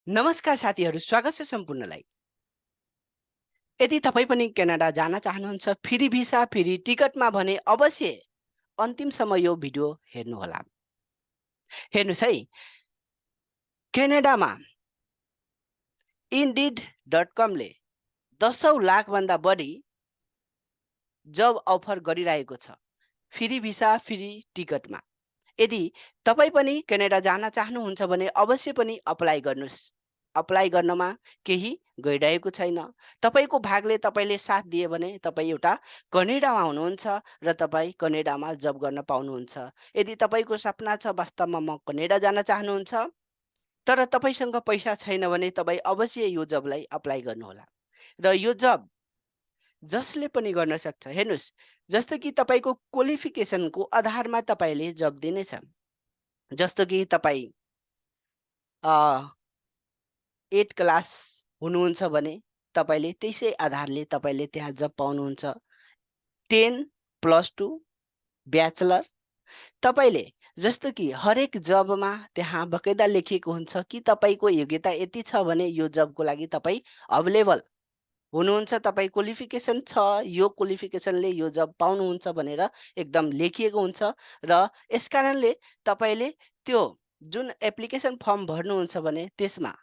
नमस्कार साथीहरू, स्वागत छ सम्पूर्णलाई। यदि तपाईँ पनि क्यानाडा जान चाहनुहुन्छ, फ्री भिसा, फ्री टिकटमा भने अवश्य अन्तिमसम्म यो भिडियो हेर्नुहोला। हेर्नुहोस् है, क्यानाडामा indeed.com ले 10,000 लाखभन्दा बढी जब अफर गरिरहेको छ, फ्री भिसा, फ्री टिकटमा। यदि तपाईँ पनि क्यानाडा जान चाहनुहुन्छ भने अवश्य पनि अप्लाई गर्नुहोस्। अप्लाई गर्नमा केही गइरहेको छैन। तपाईँको भागले तपाईँले साथ दिए भने तपाईँ एउटा कनेडामा हुनुहुन्छ र तपाईँ कनेडामा जब गर्न पाउनुहुन्छ। यदि तपाईँको सपना छ वास्तवमा म कनेडा जान चाहनुहुन्छ, तर तपाईँसँग पैसा छैन भने तपाईँ अवश्य यो जबलाई अप्लाई गर्नुहोला। र यो जब जसले पनि गर्न सक्छ। हेर्नुहोस्, जस्तो कि तपाईँको क्वालिफिकेसनको आधारमा तपाईँले जब दिनेछ। जस्तो कि तपाईँ 8 क्लास हुनुहुन्छ भने तपाईँले त्यसै आधारले तपाईँले त्यहाँ जब पाउनुहुन्छ। 10 प्लस 2 ब्याचलर तपाईँले जस्तो कि हरेक जबमा त्यहाँ बकाइदा लेखिएको हुन्छ कि तपाईँको योग्यता यति छ भने यो जबको लागि तपाईँ अवेलेबल हुनुहुन्छ, तपाईँ क्वालिफिकेसन छ, यो क्वालिफिकेसनले यो जब पाउनुहुन्छ भनेर एकदम लेखिएको हुन्छ। र यसकारणले तपाईँले त्यो जुन एप्लिकेसन फर्म भर्नुहुन्छ भने त्यसमा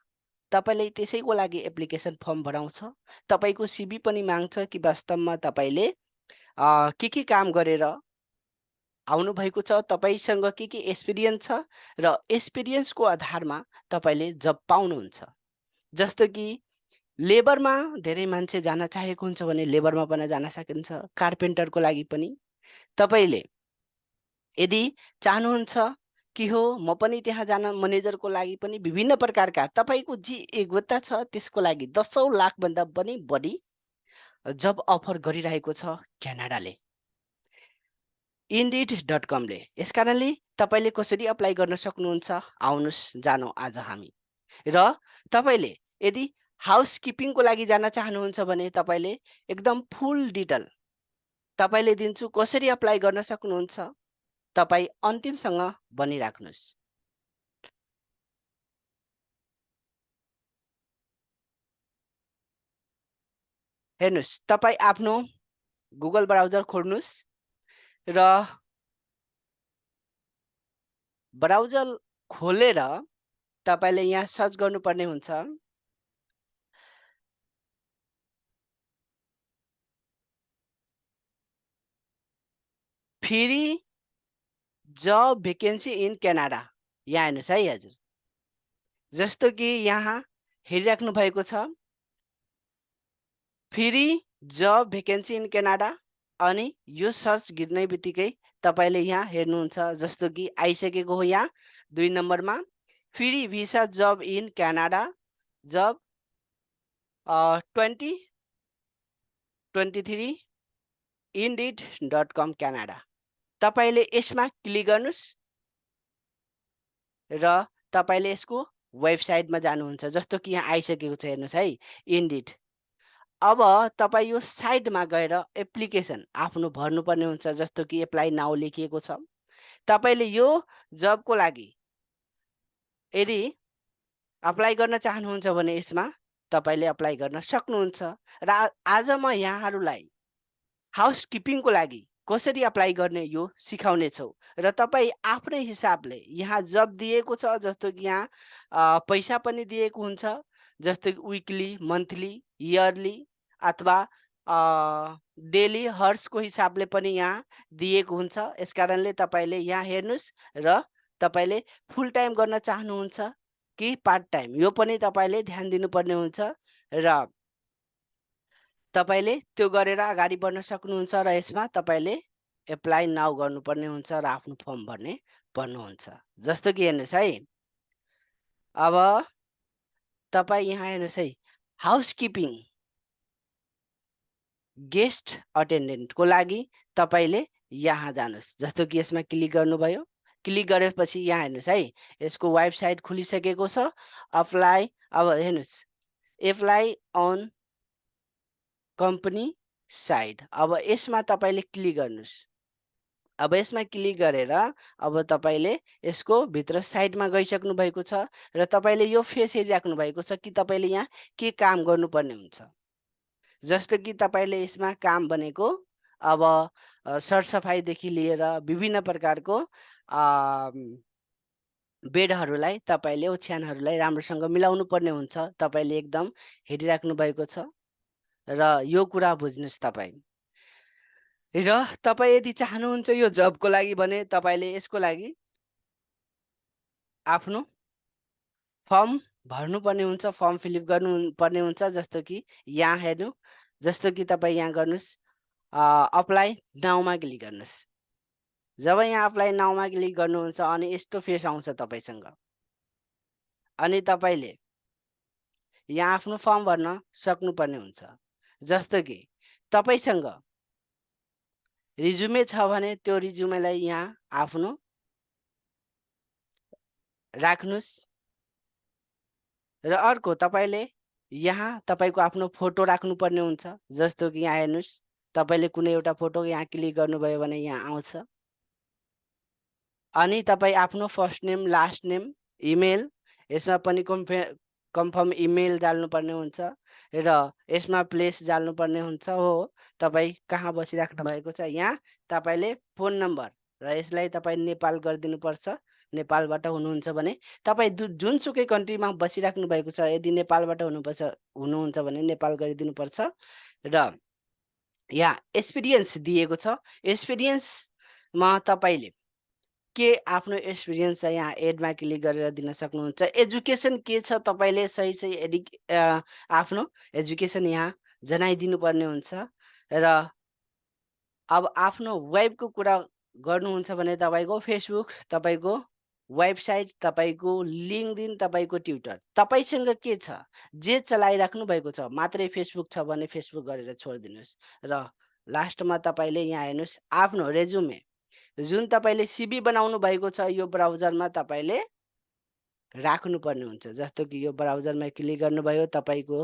तपाईँले त्यसैको लागि एप्लिकेसन फर्म भराउँछ। तपाईँको सिभी पनि माग्छ कि वास्तवमा तपाईँले के काम गरेर आउनुभएको छ, तपाईँसँग के एक्सपिरियन्स छ र एक्सपिरियन्सको आधारमा तपाईँले जब पाउनुहुन्छ। जस्तो कि लेबरमा धेरै मान्छे जान चाहेको हुन्छ भने लेबरमा पनि जान सकिन्छ। कार्पेन्टरको लागि पनि तपाईँले यदि चाहनुहुन्छ कि हो म पनि त्यहाँ जान, म्यानेजरको लागि पनि विभिन्न प्रकारका तपाईँको जे योग्यता छ त्यसको लागि 10,000 लाखभन्दा पनि बढी जब अफर गरिरहेको छ क्यानाडाले, indeed.com ले। यसकारणले तपाईँले कसरी अप्लाई गर्न सक्नुहुन्छ, आउनुहोस् जानौँ आज हामी। र तपाईँले यदि हाउसकिपिङको लागि जान चाहनुहुन्छ भने तपाईँले एकदम फुल डिटेल तपाईँले दिन्छु, कसरी अप्लाई गर्न सक्नुहुन्छ। तपाईँ अन्तिमसँग बनिराख्नुहोस्। हेर्नुहोस्, तपाईँ आफ्नो गुगल ब्राउजर खोल्नुहोस् र ब्राउजर खोलेर तपाईँले यहाँ सर्च गर्नुपर्ने हुन्छ free job vacancy in Canada. यहाँ हेर्नुहोस् है हजुर, जस्तो कि यहाँ हेरिराख्नु भएको छ free job vacancy in Canada. अनि यो सर्च गिर्ने बित्तिकै तपाईँले यहाँ हेर्नुहुन्छ, जस्तो कि आइसकेको हो यहाँ 2 नम्बरमा free visa job in Canada job 2023 indeed.com Canada. तपाईँले यसमा क्लिक गर्नुहोस् र तपाईँले यसको वेबसाइटमा जानुहुन्छ। जस्तो कि यहाँ आइसकेको छ, हेर्नुहोस् है, इन्डिड। अब तपाईँ यो साइडमा गएर एप्लिकेसन आफ्नो भर्नुपर्ने हुन्छ। जस्तो कि एप्लाई नाउ लेखिएको छ। तपाईँले यो जबको लागि यदि अप्लाई गर्न चाहनुहुन्छ भने यसमा तपाईँले अप्लाई गर्न सक्नुहुन्छ। र आज म यहाँहरूलाई हाउसकिपिङको लागि कसरी अप्लाई गर्ने यो सिकाउने छौ। र तपाईँ आफ्नै हिसाबले यहाँ जब दिएको छ, जस्तो कि यहाँ पैसा पनि दिएको हुन्छ, जस्तो कि विकली, मन्थली, इयरली अथवा डेली हर्सको हिसाबले पनि यहाँ दिएको हुन्छ। यसकारणले तपाईँले यहाँ हेर्नुहोस् र तपाईँले फुल टाइम गर्न चाहनुहुन्छ कि पार्ट टाइम, यो पनि तपाईँले ध्यान दिनुपर्ने हुन्छ। र तपाईँले त्यो गरेर अगाडि बढ्न सक्नुहुन्छ। र यसमा तपाईँले एप्लाई नाउ गर्नुपर्ने हुन्छ र आफ्नो फर्म भर्ने पर्नुहुन्छ। जस्तो कि हेर्नुहोस् है, अब तपाईँ यहाँ हेर्नुहोस् है, हाउसकिपिङ गेस्ट अटेन्डेन्टको लागि तपाईँले यहाँ जानुहोस्। जस्तो कि यसमा क्लिक गर्नुभयो, क्लिक गरेपछि यहाँ हेर्नुहोस् है, यसको वेबसाइट खुलिसकेको छ। अप्लाई, अब हेर्नुहोस्, एप्लाई अन कम्पनी साइड। अब यसमा तपाईँले क्लिक गर्नुहोस्। अब यसमा क्लिक गरेर अब तपाईँले यसको भित्र साइडमा गइसक्नु भएको छ र तपाईँले यो फेस हेरिराख्नु भएको छ कि तपाईँले यहाँ के काम गर्नुपर्ने हुन्छ। जस्तो कि तपाईँले यसमा काम भनेको अब सरसफाइदेखि लिएर विभिन्न प्रकारको बेडहरूलाई तपाईँले ओछ्यानहरूलाई राम्रोसँग मिलाउनु पर्ने हुन्छ। तपाईँले एकदम हेरिराख्नु भएको छ र यो कुरा बुझ्नुहोस् तपाईँ। र तपाईँ यदि चाहनुहुन्छ यो जबको लागि भने तपाईँले यसको लागि आफ्नो फर्म भर्नुपर्ने हुन्छ, फर्म फिलअप गर्नुपर्ने हुन्छ। जस्तो कि यहाँ हेर्नु, जस्तो कि तपाईँ यहाँ गर्नुहोस्, अप्लाई नाउमा क्लिक गर्नुहोस्। जब यहाँ अप्लाई नाउमा क्लिक गर्नुहुन्छ अनि यस्तो फेस आउँछ तपाईँसँग। अनि तपाईँले यहाँ आफ्नो फर्म भर्न सक्नुपर्ने हुन्छ। जस्तो कि तपाईँसँग रिज्युमे छ भने त्यो रिज्युमेलाई यहाँ आफ्नो राख्नुहोस् र अर्को तपाईँले यहाँ तपाईँको आफ्नो फोटो राख्नुपर्ने हुन्छ। जस्तो कि यहाँ हेर्नुहोस्, तपाईँले कुनै एउटा फोटो यहाँ क्लिक गर्नुभयो भने यहाँ आउँछ। अनि तपाईँ आफ्नो first name, last name, email यसमा पनि कन्फर्म इमेल जाल्नुपर्ने हुन्छ र यसमा प्लेस जाल्नुपर्ने हुन्छ। हो, तपाईँ कहाँ बसिराख्नु भएको छ यहाँ तपाईँले फोन नम्बर र यसलाई तपाईँ नेपाल गरिदिनुपर्छ। नेपालबाट हुनुहुन्छ भने तपाईँ जुनसुकै कन्ट्रीमा बसिराख्नु भएको छ, यदि नेपालबाट हुनुहुन्छ भने नेपाल गरिदिनुपर्छ। र यहाँ एक्सपिरियन्स दिएको छ। एक्सपिरियन्समा तपाईँले के आफ्नो एक्सपिरियन्स चाहिँ यहाँ एडमा क्लिक गरेर दिन सक्नुहुन्छ। एजुकेसन के छ तपाईँले सही आफ्नो एजुकेसन यहाँ जनाइदिनुपर्ने हुन्छ। र अब आफ्नो वेबको कुरा गर्नुहुन्छ भने तपाईँको फेसबुक, तपाईँको वेबसाइट, तपाईँको लिङ्कडिन, तपाईँको ट्विटर तपाईँसँग के छ, जे चलाइराख्नु भएको छ। मात्रै फेसबुक छ भने फेसबुक गरेर छोडिदिनुहोस्। र लास्टमा तपाईँले यहाँ हेर्नुहोस्, आफ्नो रेज्युमे जुन तपाईँले सिभी बनाउनु भएको छ यो ब्राउजरमा तपाईँले राख्नुपर्ने हुन्छ। जस्तो कि यो ब्राउजरमा क्लिक गर्नुभयो, तपाईँको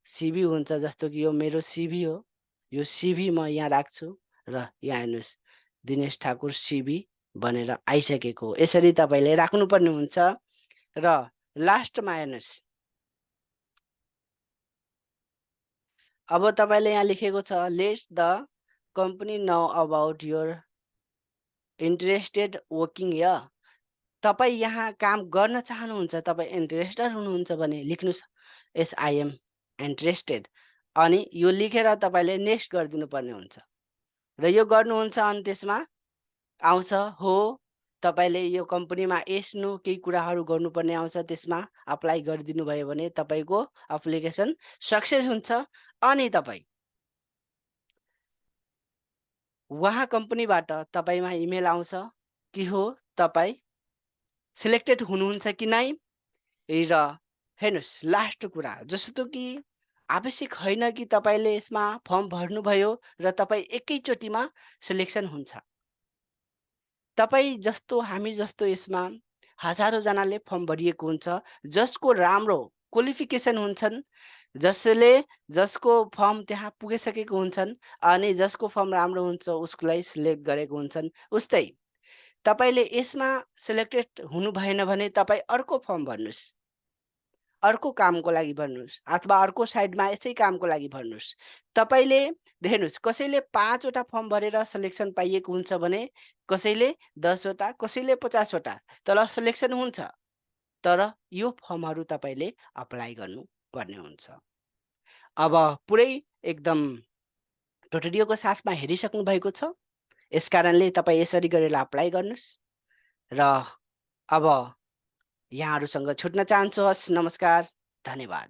सिभी हुन्छ। जस्तो कि यो मेरो सिभी हो, यो सिभी म यहाँ राख्छु र यहाँ हेर्नुहोस्, दिनेश ठाकुर सिभी भनेर आइसकेको। यसरी तपाईँले राख्नुपर्ने हुन्छ। र लास्टमा हेर्नुहोस्, अब तपाईँले यहाँ लेखेको छ, let the company know about your interested working here. तपाईँ यहाँ काम गर्न चाहनुहुन्छ, तपाईँ इन्ट्रेस्टेड हुनुहुन्छ भने लेख्नुहोस् एस आई एम इन्ट्रेस्टेड। अनि यो लेखेर तपाईँले नेक्स्ट गरिदिनु पर्ने हुन्छ। र यो गर्नुहुन्छ अनि त्यसमा आउँछ हो, तपाईँले यो कम्पनीमा नो केही कुराहरू गर्नुपर्ने आउँछ। त्यसमा अप्लाई गरिदिनु भयो भने तपाईँको एप्लिकेसन सक्सेस हुन्छ। अनि तपाईँ वहाँ कम्पनीबाट तपाईँमा इमेल आउँछ कि हो तपाईँ सिलेक्टेड हुनुहुन्छ कि नै। र हेर्नुहोस्, लास्ट कुरा, जस्तो कि आवश्यक होइन कि तपाईँले यसमा फर्म भर्नुभयो र तपाईँ एकैचोटिमा सिलेक्सन हुन्छ। तपाईँ जस्तो, हामी जस्तो यसमा हजारौँजनाले फर्म भरिएको हुन्छ। जसको राम्रो क्वालिफिकेसन हुन्छन्, जसको फर्म त्यहाँ पुगिसकेको हुन्छन् अनि जसको फर्म राम्रो हुन्छ उसलाई सिलेक्ट गरेको हुन्छन्। उस्तै तपाईँले यसमा सिलेक्टेड हुनु भएन भने तपाईँ अर्को फर्म भर्नुहोस्, अर्को कामको लागि भर्नुहोस्, अथवा अर्को साइडमा यसै कामको लागि भर्नुहोस्। तपाईँले हेर्नुहोस्, कसैले 5 वटा फर्म भरेर सिलेक्सन पाइएको हुन्छ भने कसैले 10 वटा, कसैले 50 वटा, तर सिलेक्सन हुन्छ। तर यो फर्महरू तपाईँले अप्लाई गर्नुपर्ने हुन्छ। अब पुरै एकदम टुटोरियलको साथमा हेरिसक्नु भएको छ। यसकारणले तपाईँ यसरी गरेर अप्लाई गर्नुहोस्। र अब यहाँहरूसँग छुट्न चाहन्छु। हस्, नमस्कार, धन्यवाद।